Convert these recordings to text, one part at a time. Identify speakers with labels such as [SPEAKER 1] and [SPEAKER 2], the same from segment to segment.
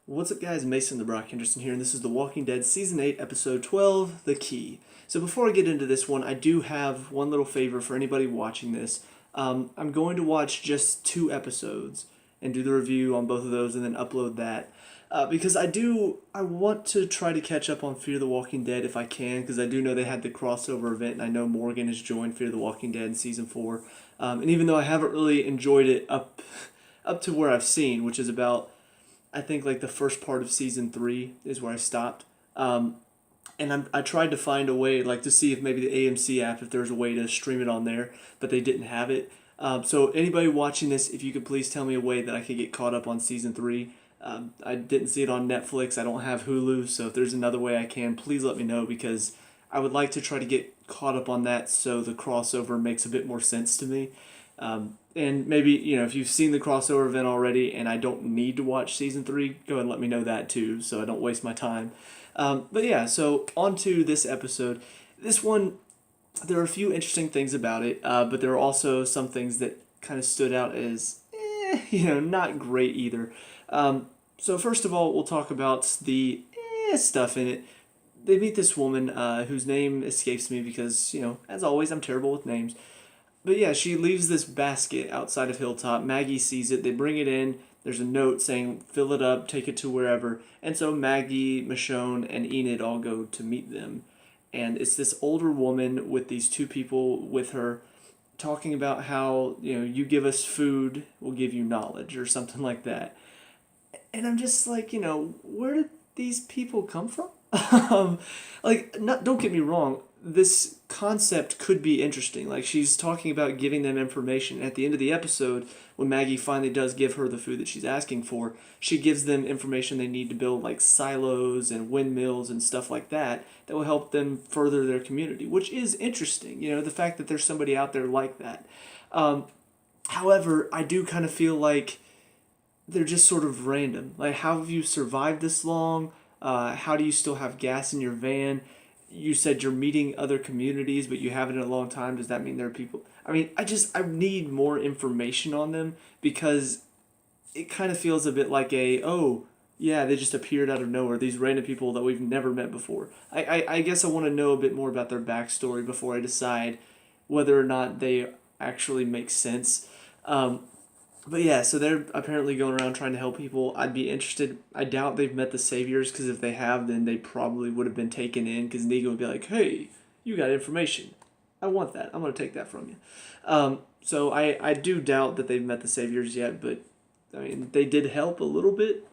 [SPEAKER 1] What's up, guys? Mason the Brock Henderson here, and this is The Walking Dead Season 8, Episode 12, The Key. So before I get into this one, I do have one little favor for anybody watching this. I'm going to watch just 2 episodes and do the review on both of those and then upload that. Because I want to try to catch up on Fear the Walking Dead if I can, because I do know they had the crossover event, and I know Morgan has joined Fear the Walking Dead in Season 4. And even though I haven't really enjoyed it up to where I've seen, which is about I think like the first part of season 3 is where I stopped. And I tried to find a way like to see if maybe the AMC app, if there's a way to stream it on there, but they didn't have it. So anybody watching this, if you could please tell me a way that I could get caught up on season 3. I didn't see it on Netflix. I don't have Hulu, so if there's another way I can, please let me know, because I would like to try to get caught up on that so the crossover makes a bit more sense to me. And maybe, if you've seen the crossover event already and I don't need to watch season 3, go ahead and let me know that too, so I don't waste my time. But yeah, so on to this episode. This one, there are a few interesting things about it, but there are also some things that kind of stood out as, not great either. So first of all, we'll talk about the stuff in it. They meet this woman whose name escapes me because, as always, I'm terrible with names. But yeah, she leaves this basket outside of Hilltop. Maggie sees it. They bring it in. There's a note saying, fill it up, take it to wherever. And so Maggie, Michonne, and Enid all go to meet them. And it's this older woman with these 2 people with her talking about how, you give us food, we'll give you knowledge, or something like that. And I'm just like, where did these people come from? Don't get me wrong, this concept could be interesting. Like, she's talking about giving them information. At the end of the episode, when Maggie finally does give her the food that she's asking for, she gives them information they need to build, like silos and windmills and stuff like that, that will help them further their community, which is interesting. The fact that there's somebody out there like that. However, I do kind of feel like they're just sort of random. Like, how have you survived this long? How do you still have gas in your van? You said you're meeting other communities, but you haven't in a long time. Does that mean there are people? I mean, I need more information on them, because it kind of feels a bit like they just appeared out of nowhere. These random people that we've never met before. I guess I want to know a bit more about their backstory before I decide whether or not they actually make sense. But yeah, so they're apparently going around trying to help people. I'd be interested. I doubt they've met the saviors, because if they have, then they probably would have been taken in, because Negan would be like, hey, you got information. I want that. I'm going to take that from you. So I do doubt that they've met the saviors yet, but I mean, they did help a little bit.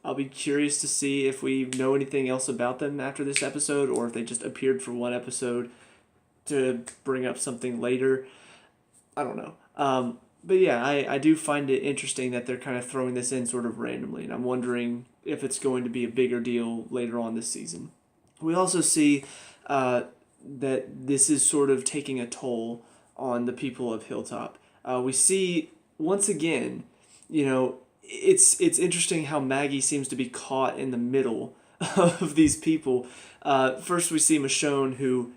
[SPEAKER 1] I'll be curious to see if we know anything else about them after this episode, or if they just appeared for one episode to bring up something later. I don't know. But yeah, I do find it interesting that they're kind of throwing this in sort of randomly, and I'm wondering if it's going to be a bigger deal later on this season. We also see that this is sort of taking a toll on the people of Hilltop. We see, once again, it's interesting how Maggie seems to be caught in the middle of these people. First we see Michonne, who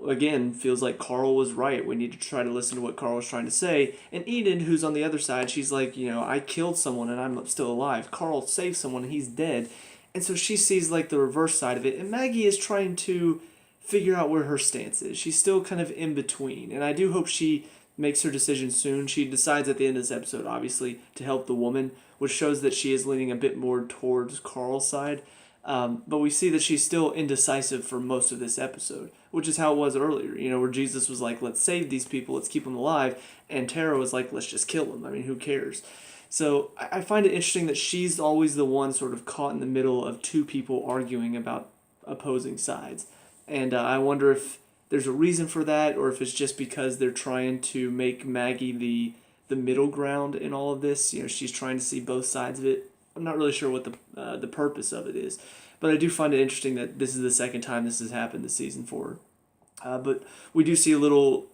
[SPEAKER 1] again feels like Carl was right. We need to try to listen to what Carl was trying to say. And Enid, who's on the other side, she's like, I killed someone and I'm still alive. Carl saved someone and he's dead. And so she sees like the reverse side of it. And Maggie is trying to figure out where her stance is. She's still kind of in between. And I do hope she makes her decision soon. She decides at the end of this episode, obviously, to help the woman, which shows that she is leaning a bit more towards Carl's side. But we see that she's still indecisive for most of this episode, which is how it was earlier, where Jesus was like, let's save these people, let's keep them alive, and Tara was like, let's just kill them. I mean, who cares? So I find it interesting that she's always the one sort of caught in the middle of 2 people arguing about opposing sides. And I wonder if there's a reason for that, or if it's just because they're trying to make Maggie the middle ground in all of this. She's trying to see both sides of it. I'm not really sure what the purpose of it is, but I do find it interesting that this is the second time this has happened this season for her. But we do see a little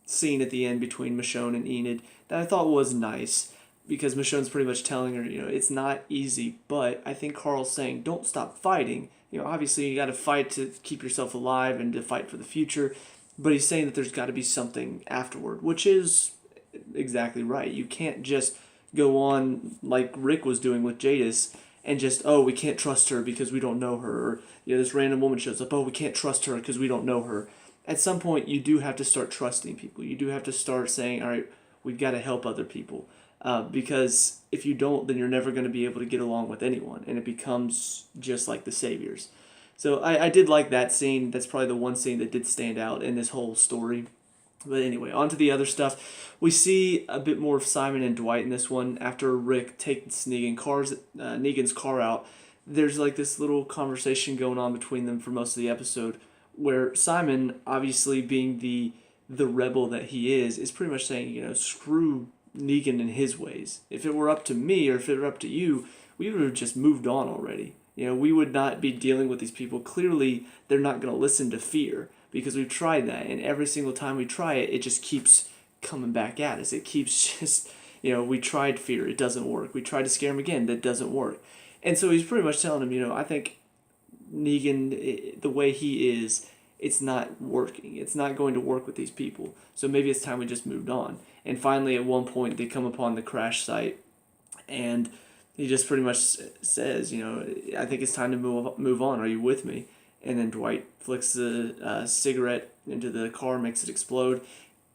[SPEAKER 1] scene at the end between Michonne and Enid that I thought was nice, because Michonne's pretty much telling her, it's not easy, but I think Carl's saying, don't stop fighting. Obviously you got to fight to keep yourself alive and to fight for the future, but he's saying that there's got to be something afterward, which is exactly right. You can't just go on like Rick was doing with Jadis and just, oh, we can't trust her because we don't know her. Or, this random woman shows up, oh, we can't trust her because we don't know her. At some point, you do have to start trusting people. You do have to start saying, all right, we've got to help other people. Because if you don't, then you're never going to be able to get along with anyone. And it becomes just like the Saviors. So I did like that scene. That's probably the one scene that did stand out in this whole story. But anyway, on to the other stuff. We see a bit more of Simon and Dwight in this one. After Rick takes Negan's car out, there's like this little conversation going on between them for most of the episode, where Simon, obviously being the rebel that he is pretty much saying, screw Negan and his ways. If it were up to me or if it were up to you, we would have just moved on already. We would not be dealing with these people. Clearly, they're not going to listen to fear because we've tried that, and every single time we try it, it just keeps coming back at us. It keeps just, we tried fear, it doesn't work. We tried to scare him again, that doesn't work. And so he's pretty much telling him, I think Negan, the way he is, it's not working. It's not going to work with these people. So maybe it's time we just moved on. And finally, at one point, they come upon the crash site, and he just pretty much says, I think it's time to move on. Are you with me? And then Dwight flicks the cigarette into the car, makes it explode,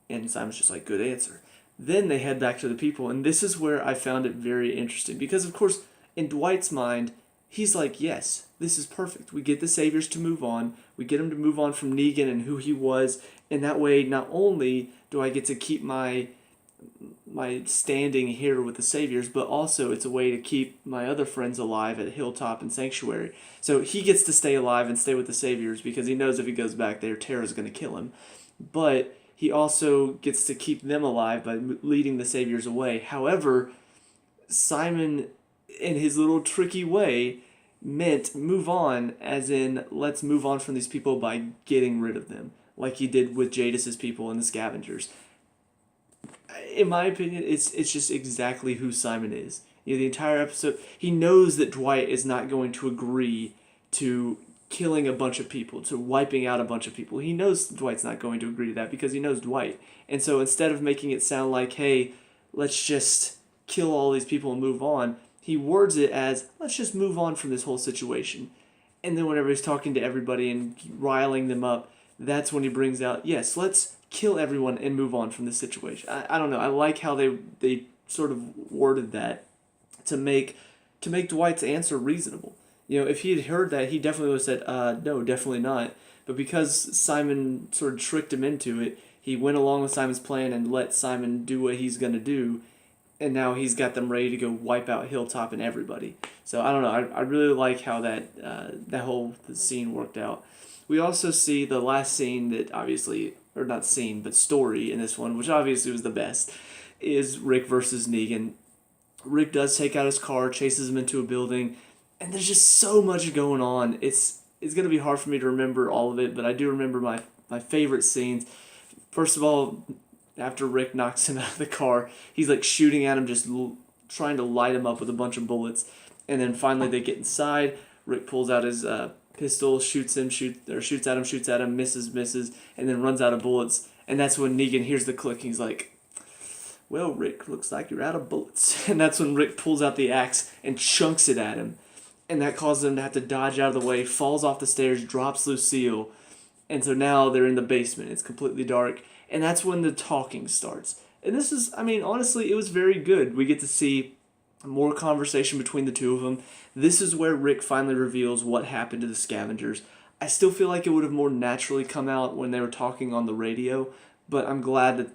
[SPEAKER 1] and Simon's just like, good answer. Then they head back to the people, and this is where I found it very interesting. Because, of course, in Dwight's mind, he's like, yes, this is perfect. We get the Saviors to move on. We get him to move on from Negan and who he was. And that way, not only do I get to keep my standing here with the Saviors, but also it's a way to keep my other friends alive at Hilltop and Sanctuary. So he gets to stay alive and stay with the Saviors because he knows if he goes back there, Tara's going to kill him. But he also gets to keep them alive by leading the Saviors away. However, Simon, in his little tricky way, meant move on, as in let's move on from these people by getting rid of them, like he did with Jadis's people and the Scavengers. In my opinion, it's just exactly who Simon is. The entire episode, he knows that Dwight is not going to agree to killing a bunch of people, to wiping out a bunch of people. He knows Dwight's not going to agree to that because he knows Dwight. And so instead of making it sound like, hey, let's just kill all these people and move on, he words it as, let's just move on from this whole situation. And then whenever he's talking to everybody and riling them up, that's when he brings out, yes, let's kill everyone and move on from this situation. I don't know. I like how they sort of worded that to make Dwight's answer reasonable. If he had heard that, he definitely would have said, no, definitely not. But because Simon sort of tricked him into it, he went along with Simon's plan and let Simon do what he's going to do. And now he's got them ready to go wipe out Hilltop and everybody. So I don't know. I really like how that whole scene worked out. We also see the last scene that obviously, or not scene, but story in this one, which obviously was the best, is Rick versus Negan. Rick does take out his car, chases him into a building, and there's just so much going on. It's going to be hard for me to remember all of it, but I do remember my favorite scenes. First of all, after Rick knocks him out of the car, he's like shooting at him, just trying to light him up with a bunch of bullets. And then finally they get inside. Rick pulls out his pistol, shoots at him, misses, and then runs out of bullets. And that's when Negan hears the click. He's like, well, Rick, looks like you're out of bullets. And that's when Rick pulls out the axe and chunks it at him. And that causes him to have to dodge out of the way, falls off the stairs, drops Lucille. And so now they're in the basement. It's completely dark. And that's when the talking starts. And this is, honestly, it was very good. We get to see more conversation between the two of them. This is where Rick finally reveals what happened to the Scavengers. I still feel like it would have more naturally come out when they were talking on the radio, but I'm glad that,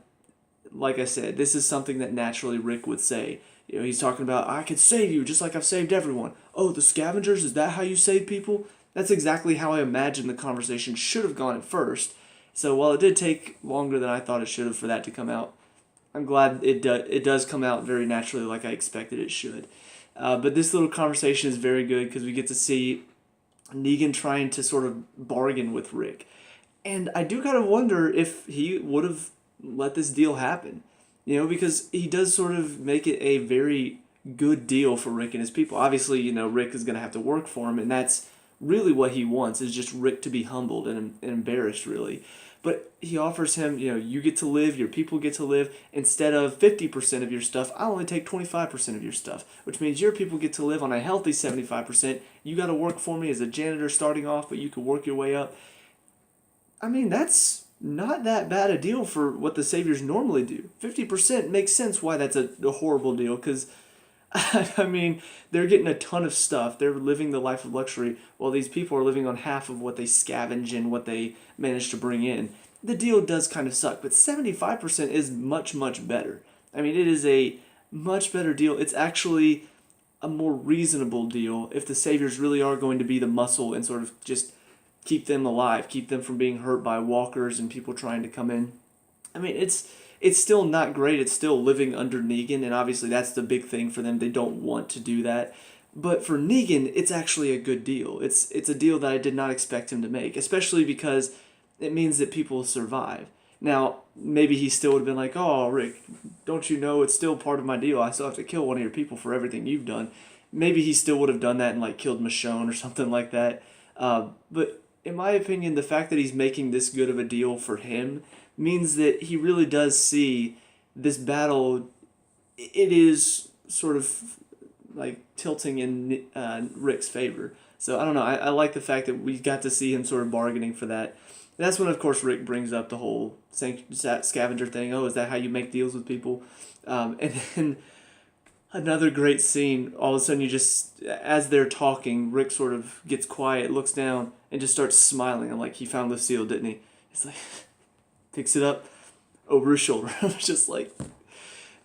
[SPEAKER 1] like I said, this is something that naturally Rick would say. He's talking about, I could save you just like I've saved everyone. Oh, the Scavengers, is that how you save people? That's exactly how I imagined the conversation should have gone at first. So while it did take longer than I thought it should have for that to come out, I'm glad it does come out very naturally like I expected it should. But this little conversation is very good because we get to see Negan trying to sort of bargain with Rick. And I do kind of wonder if he would have let this deal happen. Because he does sort of make it a very good deal for Rick and his people. Obviously, Rick is going to have to work for him, and that's really what he wants, is just Rick to be humbled and embarrassed, really. But he offers him, you get to live, your people get to live. Instead of 50% of your stuff, I'll only take 25% of your stuff, which means your people get to live on a healthy 75%. You got to work for me as a janitor starting off, but you can work your way up. I mean, that's not that bad a deal for what the Saviors normally do. 50% makes sense why that's a horrible deal, because I mean, they're getting a ton of stuff. They're living the life of luxury while these people are living on half of what they scavenge and what they manage to bring in. The deal does kind of suck, but 75% is much, much better. I mean, it is a much better deal. It's actually a more reasonable deal if the Saviors really are going to be the muscle and sort of just keep them alive, keep them from being hurt by walkers and people trying to come in. I mean, it's still not great. It's still living under Negan, and obviously that's the big thing for them. They don't want to do that. But for Negan, it's actually a good deal. It's a deal that I did not expect him to make, especially because it means that people survive. Now, maybe he still would have been like, oh, Rick, don't you know it's still part of my deal? I still have to kill one of your people for everything you've done. Maybe he still would have done that and like killed Michonne or something like that. But in my opinion, the fact that he's making this good of a deal for him means that he really does see this battle. It is sort of like tilting in Rick's favor. So I don't know. I like the fact that we got to see him sort of bargaining for that. And that's when, of course, Rick brings up the whole scavenger thing. Oh, is that how you make deals with people? And then another great scene. All of a sudden, you just, as they're talking, Rick sort of gets quiet, looks down, and just starts smiling. And like, he found Lucille, didn't he? He's like, picks it up over his shoulder. I was just like,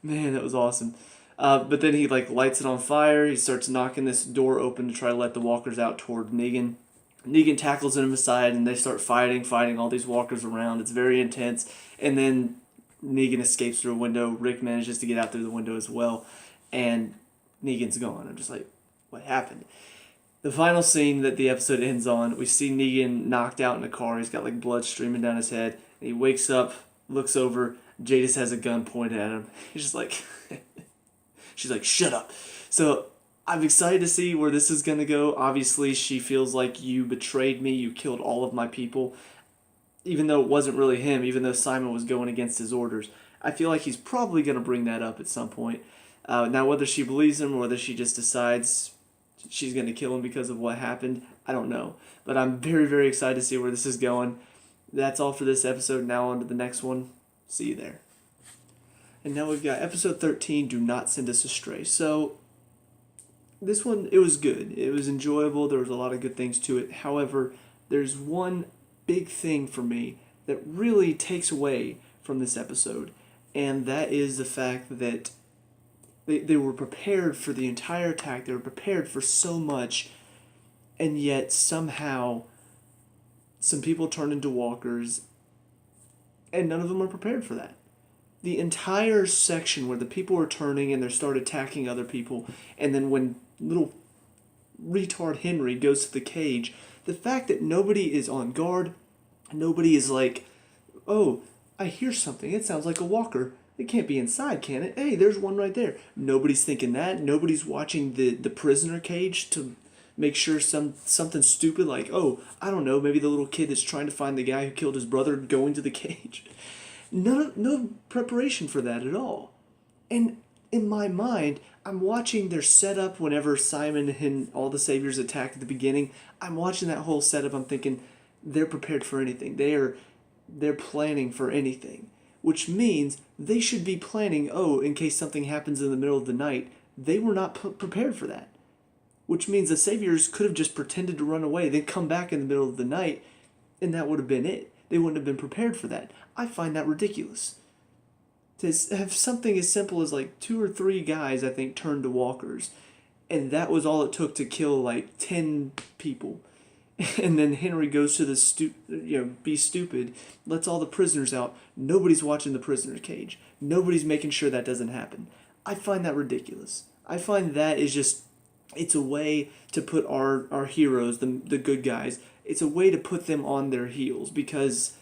[SPEAKER 1] man, that was awesome. But then he like lights it on fire. He starts knocking this door open to try to let the walkers out toward Negan. Negan tackles him aside, and they start fighting all these walkers around. It's very intense. And then Negan escapes through a window. Rick manages to get out through the window as well. And Negan's gone. I'm just like, what happened? The final scene that the episode ends on, we see Negan knocked out in a car. He's got like blood streaming down his head. And he wakes up, looks over. Jadis has a gun pointed at him. He's just like, she's like, shut up. So I'm excited to see where this is going to go. Obviously, she feels like you betrayed me. You killed all of my people. Even though it wasn't really him, even though Simon was going against his orders. I feel like he's probably going to bring that up at some point. Now, whether she believes him or whether she just decides she's going to kill him because of what happened, I don't know. But I'm very, very excited to see where this is going. That's all for this episode. Now on to the next one. See you there. And now we've got episode 13, Do Not Send Us Astray. So, this one, it was good. It was enjoyable. There was a lot of good things to it. However, there's one big thing for me that really takes away from this episode. And that is the fact that they were prepared for the entire attack. They were prepared for so much. And yet, somehow, some people turned into walkers. And none of them were prepared for that. The entire section where the people were turning and they started attacking other people, and then when little retard Henry goes to the cage, the fact that nobody is on guard, nobody is like, oh, I hear something, it sounds like a walker, it can't be inside, can it? Hey, there's one right there. Nobody's thinking that. Nobody's watching the prisoner cage to make sure something stupid like, oh, I don't know, maybe the little kid that's trying to find the guy who killed his brother going to the cage. No preparation for that at all. And in my mind, I'm watching their setup whenever Simon and all the Saviors attack at the beginning. I'm watching that whole setup. I'm thinking they're prepared for anything. They're planning for anything. Which means they should be planning, oh, in case something happens in the middle of the night. They were not prepared for that. Which means the Saviors could have just pretended to run away, then come back in the middle of the night, and that would have been it. They wouldn't have been prepared for that. I find that ridiculous. To have something as simple as like 2 or 3 guys, I think, turn to walkers. And that was all it took to kill like 10 people. And then Henry goes to the be stupid, lets all the prisoners out. Nobody's watching the prisoner cage. Nobody's making sure that doesn't happen. I find that ridiculous. I find that is just, it's a way to put our heroes, the good guys, it's a way to put them on their heels, because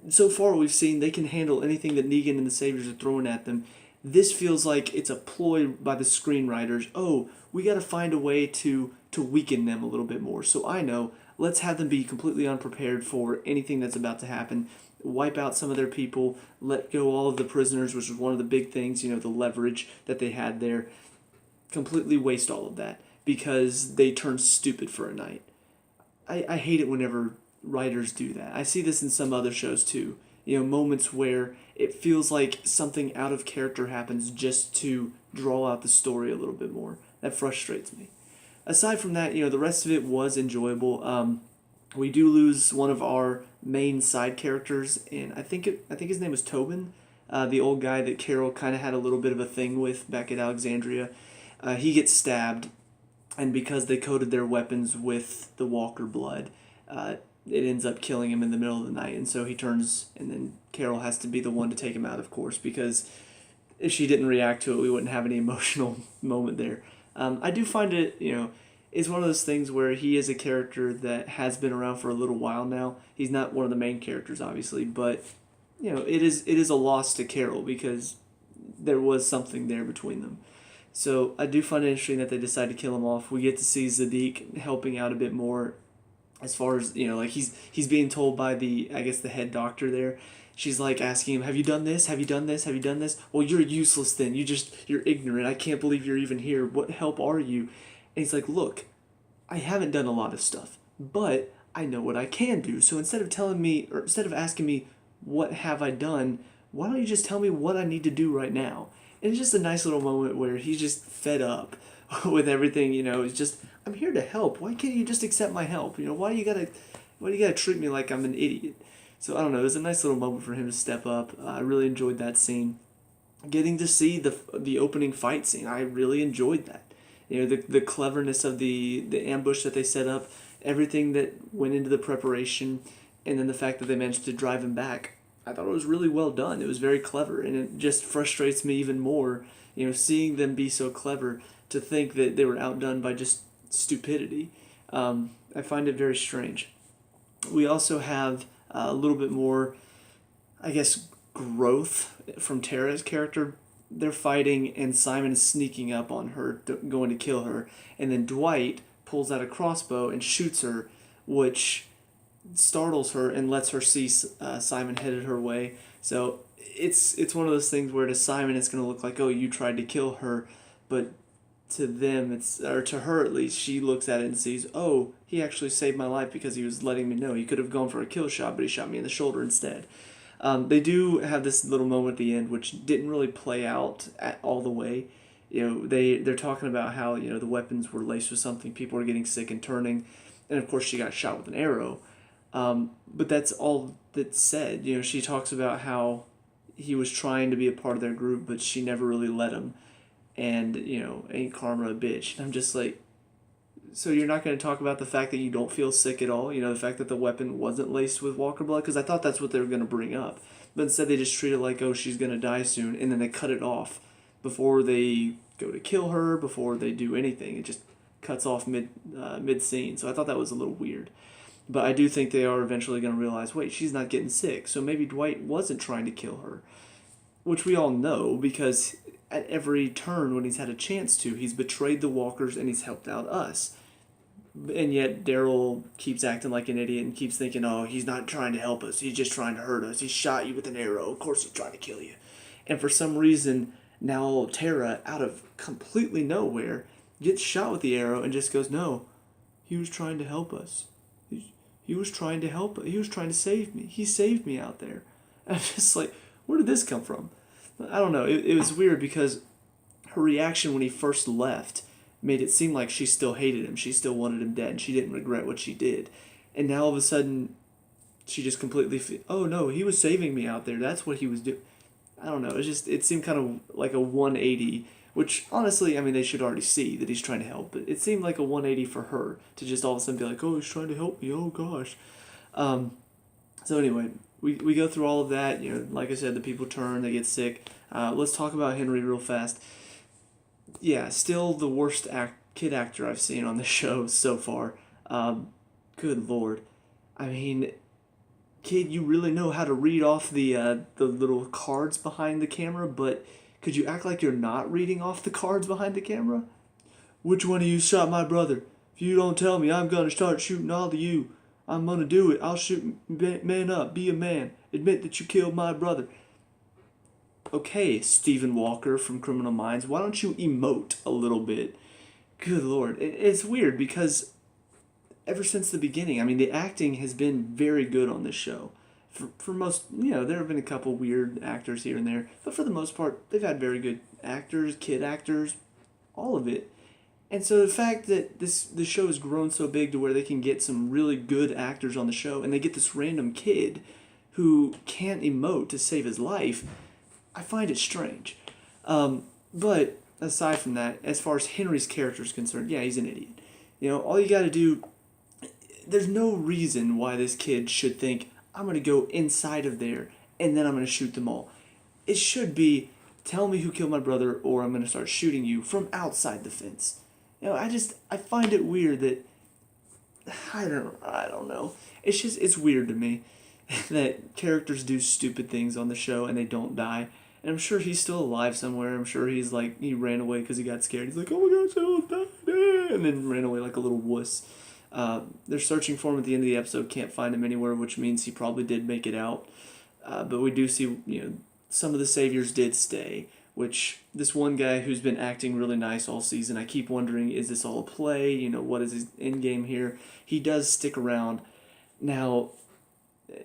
[SPEAKER 1] so far we've seen they can handle anything that Negan and the Saviors are throwing at them. This feels like it's a ploy by the screenwriters. Oh, we got to find a way to weaken them a little bit more. So I know, let's have them be completely unprepared for anything that's about to happen. Wipe out some of their people, let go all of the prisoners, which was one of the big things, the leverage that they had there. Completely waste all of that because they turn stupid for a night. I hate it whenever writers do that. I see this in some other shows too. Moments where it feels like something out of character happens just to draw out the story a little bit more. That frustrates me. Aside from that, the rest of it was enjoyable. We do lose one of our main side characters, and I think his name was Tobin, the old guy that Carol kind of had a little bit of a thing with back at Alexandria. He gets stabbed, and because they coated their weapons with the Walker blood, it ends up killing him in the middle of the night, and so he turns, and then Carol has to be the one to take him out, of course, because if she didn't react to it, we wouldn't have any emotional moment there. I do find it, it's one of those things where he is a character that has been around for a little while now. He's not one of the main characters, obviously, but it is a loss to Carol because there was something there between them. So I do find it interesting that they decide to kill him off. We get to see Zadik helping out a bit more, as far as like he's being told by the head doctor there. She's like asking him, "Have you done this? Have you done this? Have you done this?" "Well, you're useless then. You're ignorant. I can't believe you're even here. What help are you?" And he's like, "Look, I haven't done a lot of stuff, but I know what I can do. So instead of asking me what have I done, why don't you just tell me what I need to do right now?" And it's just a nice little moment where he's just fed up with everything. It's just, I'm here to help. Why can't you just accept my help? Why do you gotta treat me like I'm an idiot? So I don't know. It was a nice little moment for him to step up. I really enjoyed that scene. Getting to see the opening fight scene, I really enjoyed that. The cleverness of the ambush that they set up, everything that went into the preparation, and then the fact that they managed to drive him back. I thought it was really well done. It was very clever, and it just frustrates me even more, seeing them be so clever, to think that they were outdone by just stupidity. I find it very strange. We also have a little bit more, growth from Tara's character. They're fighting, and Simon is sneaking up on her, going to kill her, and then Dwight pulls out a crossbow and shoots her, which startles her and lets her see Simon headed her way. So it's one of those things where to Simon it's going to look like, oh, you tried to kill her, but to them, or to her at least, she looks at it and sees, oh, he actually saved my life because he was letting me know. He could have gone for a kill shot, but he shot me in the shoulder instead. They do have this little moment at the end, which didn't really play out all the way. They're talking about how, the weapons were laced with something, people are getting sick and turning, and of course she got shot with an arrow. But that's all that's said. She talks about how he was trying to be a part of their group, but she never really let him. And, ain't karma a bitch. And I'm just like, so you're not going to talk about the fact that you don't feel sick at all? The fact that the weapon wasn't laced with Walker blood? Because I thought that's what they were going to bring up. But instead they just treat it like, oh, she's going to die soon. And then they cut it off before they go to kill her, before they do anything. It just cuts off mid-scene. So I thought that was a little weird. But I do think they are eventually going to realize, wait, she's not getting sick. So maybe Dwight wasn't trying to kill her. Which we all know, because at every turn when he's had a chance to, he's betrayed the Walkers and he's helped out us. And yet Daryl keeps acting like an idiot and keeps thinking, oh, he's not trying to help us. He's just trying to hurt us. He shot you with an arrow. Of course he's trying to kill you. And for some reason, now Tara, out of completely nowhere, gets shot with the arrow and just goes, no, he was trying to help us. He was trying to help us. He was trying to save me. He saved me out there. And I'm just like, where did this come from? I don't know. It was weird because her reaction when he first left made it seem like she still hated him. She still wanted him dead, and she didn't regret what she did. And now all of a sudden, she just completely, oh no, he was saving me out there. That's what he was doing. I don't know. It seemed kind of like a 180, which honestly, they should already see that he's trying to help. But it seemed like a 180 for her to just all of a sudden be like, oh, he's trying to help me. Oh gosh. So anyway, we go through all of that. Like I said, the people turn, they get sick. Let's talk about Henry real fast. Yeah, still the worst kid actor I've seen on the show so far. Good Lord. Kid, you really know how to read off the little cards behind the camera, but could you act like you're not reading off the cards behind the camera? Which one of you shot my brother? If you don't tell me, I'm gonna start shooting all of you. I'm gonna do it. I'll shoot. Man up. Be a man. Admit that you killed my brother. Okay, Stephen Walker from Criminal Minds, why don't you emote a little bit? Good Lord. It's weird because ever since the beginning, I mean, the acting has been very good on this show. For most, there have been a couple weird actors here and there, but for the most part, they've had very good actors, kid actors, all of it. And so the fact that the show has grown so big to where they can get some really good actors on the show, and they get this random kid who can't emote to save his life, I find it strange. But aside from that, as far as Henry's character is concerned, yeah, he's an idiot. All you got to do, there's no reason why this kid should think, I'm going to go inside of there and then I'm going to shoot them all. It should be, tell me who killed my brother or I'm going to start shooting you from outside the fence. I find it weird that, I don't know. It's weird to me that characters do stupid things on the show and they don't die. And I'm sure he's still alive somewhere. I'm sure he's like, he ran away because he got scared. He's like, oh my gosh, I almost died. And then ran away like a little wuss. They're searching for him at the end of the episode, can't find him anywhere, which means he probably did make it out. But we do see, some of the saviors did stay, which this one guy who's been acting really nice all season, I keep wondering, is this all a play? What is his end game here? He does stick around. Now,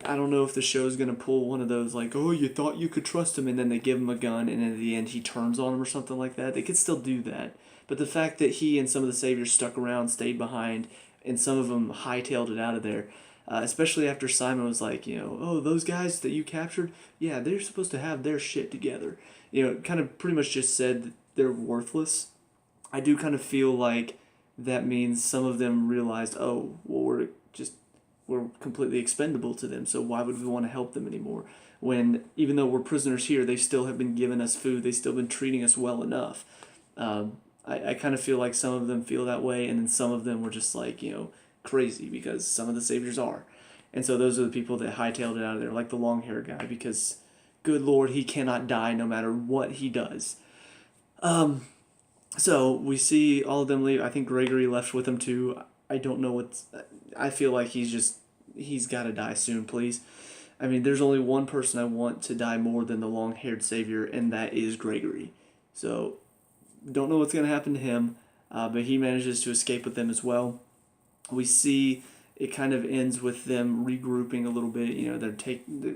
[SPEAKER 1] I don't know if the show's going to pull one of those, like, oh, you thought you could trust him, and then they give him a gun, and at the end he turns on him or something like that. They could still do that. But the fact that he and some of the saviors stuck around, stayed behind, and some of them hightailed it out of there, especially after Simon was like, oh, those guys that you captured, yeah, they're supposed to have their shit together. Kind of pretty much just said that they're worthless. I do kind of feel like that means some of them realized, oh, well, we're completely expendable to them, so why would we want to help them anymore? When, even though we're prisoners here, they still have been giving us food, they've still been treating us well enough. I kind of feel like some of them feel that way, and then some of them were just like, crazy, because some of the saviors are. And so those are the people that hightailed it out of there, like the long-haired guy, because, good Lord, he cannot die no matter what he does. So we see all of them leave. I think Gregory left with them too. I don't know I feel like he's got to die soon, please. I mean, there's only one person I want to die more than the long-haired savior, and that is Gregory. So, don't know what's going to happen to him, but he manages to escape with them as well. We see it kind of ends with them regrouping a little bit. They're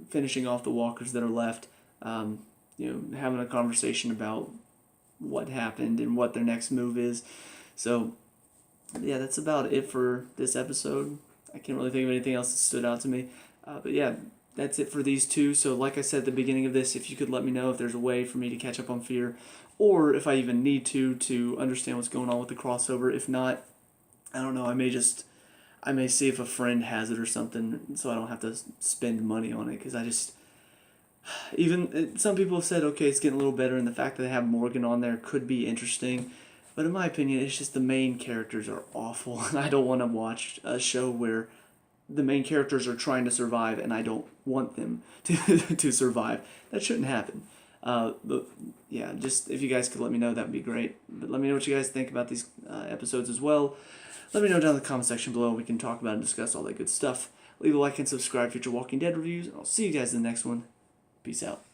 [SPEAKER 1] finishing off the walkers that are left, having a conversation about what happened and what their next move is. So, yeah, that's about it for this episode. I can't really think of anything else that stood out to me. But yeah, that's it for these two. So like I said at the beginning of this, if you could let me know if there's a way for me to catch up on Fear, or if I even need to understand what's going on with the crossover. If not, I don't know, I may see if a friend has it or something, so I don't have to spend money on it, because some people have said, okay, it's getting a little better, and the fact that they have Morgan on there could be interesting. But in my opinion, it's just the main characters are awful, and I don't want to watch a show where the main characters are trying to survive, and I don't want them to survive. That shouldn't happen. But yeah, just if you guys could let me know, that would be great. But let me know what you guys think about these episodes as well. Let me know down in the comment section below. We can talk about and discuss all that good stuff. Leave a like and subscribe for future Walking Dead reviews, and I'll see you guys in the next one. Peace out.